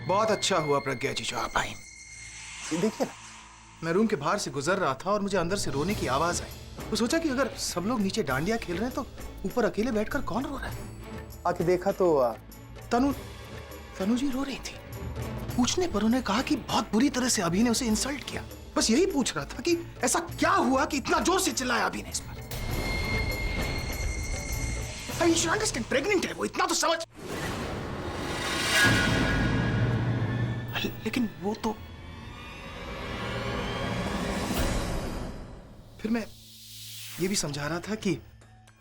बहुत अच्छा हुआ प्रज्ञा जी जो आप आई। ये देखिए ना, मैं रूम के बाहर से गुजर रहा था और मुझे अंदर से रोने की आवाज आई। तो सोचा कि अगर सब लोग नीचे डांडिया खेल रहे हैं तो ऊपर अकेले बैठकर कौन रो रहा है। आके देखा तो तनु जी रो रही थी। पूछने पर उन्होंने कहा कि बहुत बुरी तरह से अभी ने उसे इंसल्ट किया। बस यही पूछ रहा था कि ऐसा क्या हुआ कि इतना जोर से चिल्लाया अभी ने इस पर। प्रेग्नेंट है वो, इतना तो समझ। लेकिन वो तो फिर मैं ये भी समझा रहा था कि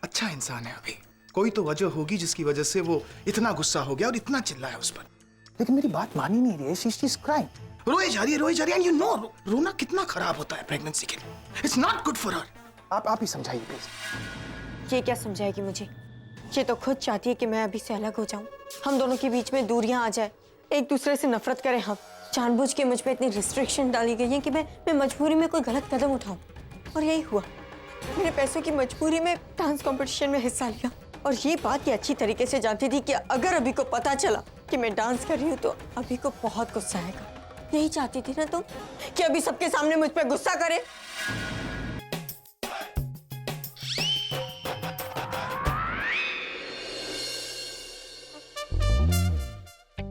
अच्छा इंसान है अभी। कोई तो वजह होगी जिसकी वजह से वो इतना गुस्सा हो गया और इतना चिल्लाया उस पर। लेकिन मेरी बात मान ही नहीं रही है। She is crying. रोए जा रही है एंड यू नो रोना कितना खराब होता है प्रेगनेंसी के लिए। It's not good for her. आप ही समझाइए प्लीज। ये क्या समझाएगी मुझे? ये तो खुद चाहती है कि मैं अभी से अलग हो जाऊं, हम दोनों के बीच में दूरियां आ जाए, एक दूसरे से नफरत करें हम। जानबूझ के मुझ पे इतनी रिस्ट्रिक्शन डाली गई है कि मैं मजबूरी में कोई गलत कदम उठाऊं। और यही हुआ। मैंने पैसों की मजबूरी में डांस कंपटीशन में हिस्सा लिया। और ये बात ये अच्छी तरीके से जानती थी कि अगर अभी को पता चला कि मैं डांस कर रही हूँ तो अभी को बहुत गुस्सा आएगा। यही चाहती थी ना तुम कि अभी सबके सामने मुझ पर गुस्सा करे।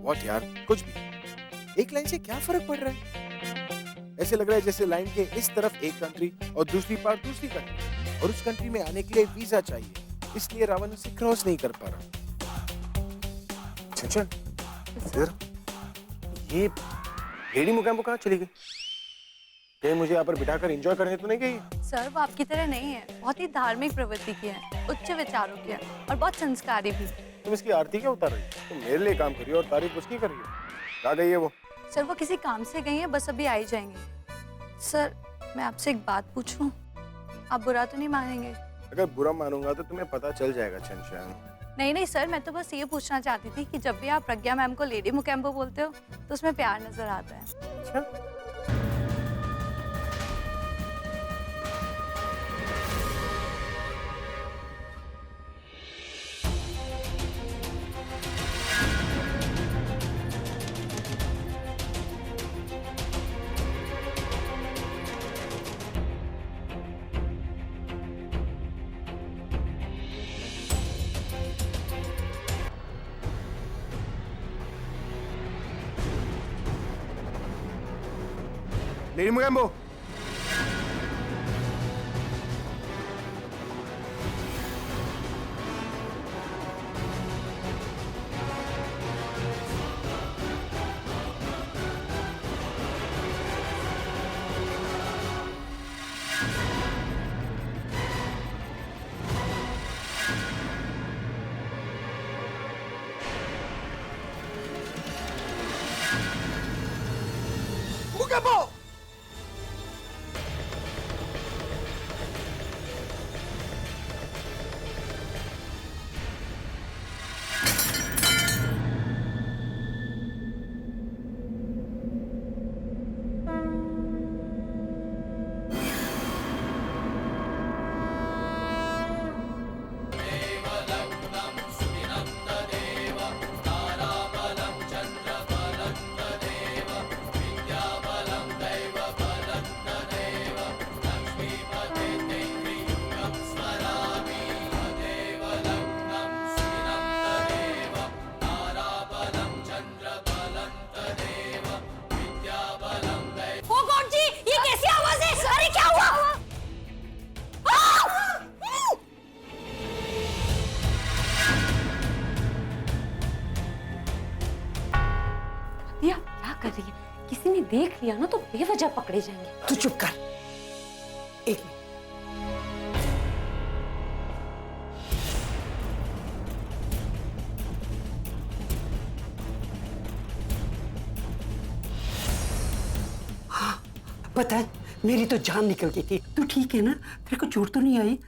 What यार, कुछ भी। एक लाइन से क्या फर्क पड़ रहा है? ऐसे लग रहा है जैसे लाइन के इस तरफ एक कंट्री और दूसरी पार्ट दूसरी कंट्री, और उस कंट्री में आने के लिए वीजा चाहिए, इसलिए रावण उसे क्रॉस नहीं कर पा रहा। चंचल, इधर। ये लेडी मुकेम्बो कहाँ चली गई? कहीं मुझे यहाँ पर बिठाकर एंजॉय करने तो नहीं गई? सर वो आपकी तरह नहीं है, बहुत ही धार्मिक प्रवृत्ति की है, उच्च विचारों की है और बहुत संस्कारी भी। तुम इसकी आरती क्या उतार रही हो? तुम मेरे लिए काम करिए और तारीफ उसकी करिए। कहाँ गई है वो? सर वो किसी काम से गई है, बस अभी आ ही जाएंगे। सर मैं आपसे एक बात पूछूं, आप बुरा तो नहीं मानेंगे? अगर बुरा मानूंगा तो तुम्हें पता चल जाएगा चंचल। नहीं सर, मैं तो बस ये पूछना चाहती थी कि जब भी आप प्रज्ञा मैम को लेडी मुकेम्बो बोलते हो तो उसमें प्यार नजर आता है। अच्छा? लेडी मुकेम्बो, मुकेम्बो! कर रही है, किसी ने देख लिया ना तो बेवजह पकड़े जाएंगे। तू चुप कर। एक मिनट। हाँ, पता है मेरी तो जान निकल गई थी। तू ठीक है ना? तेरे को चोट तो नहीं आई?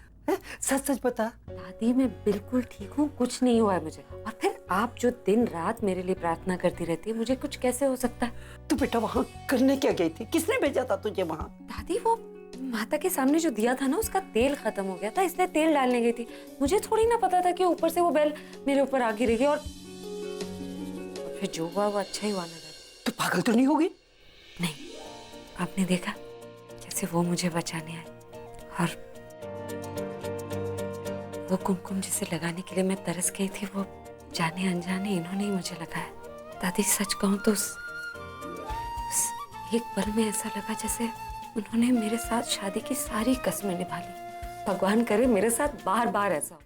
सच सच बता। दादी मैं बिल्कुल ठीक हूँ, कुछ नहीं हुआ है मुझे। और फिर आप जो दिन रात मेरे लिए प्रार्थना करती रहती है, मुझे कुछ कैसे हो सकता है? तू बेटा वहाँ करने क्या गई थी? किसने भेजा था तुझे वहाँ? दादी वो माता के सामने जो दिया था ना, उसका तेल खत्म हो गया था, इसलिए तेल डालने गई थी। मुझे थोड़ी ना पता था कि ऊपर से वो बेल मेरे ऊपर आ गिरेगी। और फिर जो हुआ वो अच्छा ही हुआ ना दादी। तो पागल तो नहीं होगी? नहीं, आपने देखा कैसे वो मुझे बचाने आए, और वो कुमकुम जिसे लगाने के लिए मैं तरस गई थी, वो जाने अनजाने इन्होंने ही मुझे लगाया। दादी सच कहूं तो उस एक पल में ऐसा लगा जैसे उन्होंने मेरे साथ शादी की सारी कस्में निभा ली। भगवान करे मेरे साथ बार बार ऐसा हो।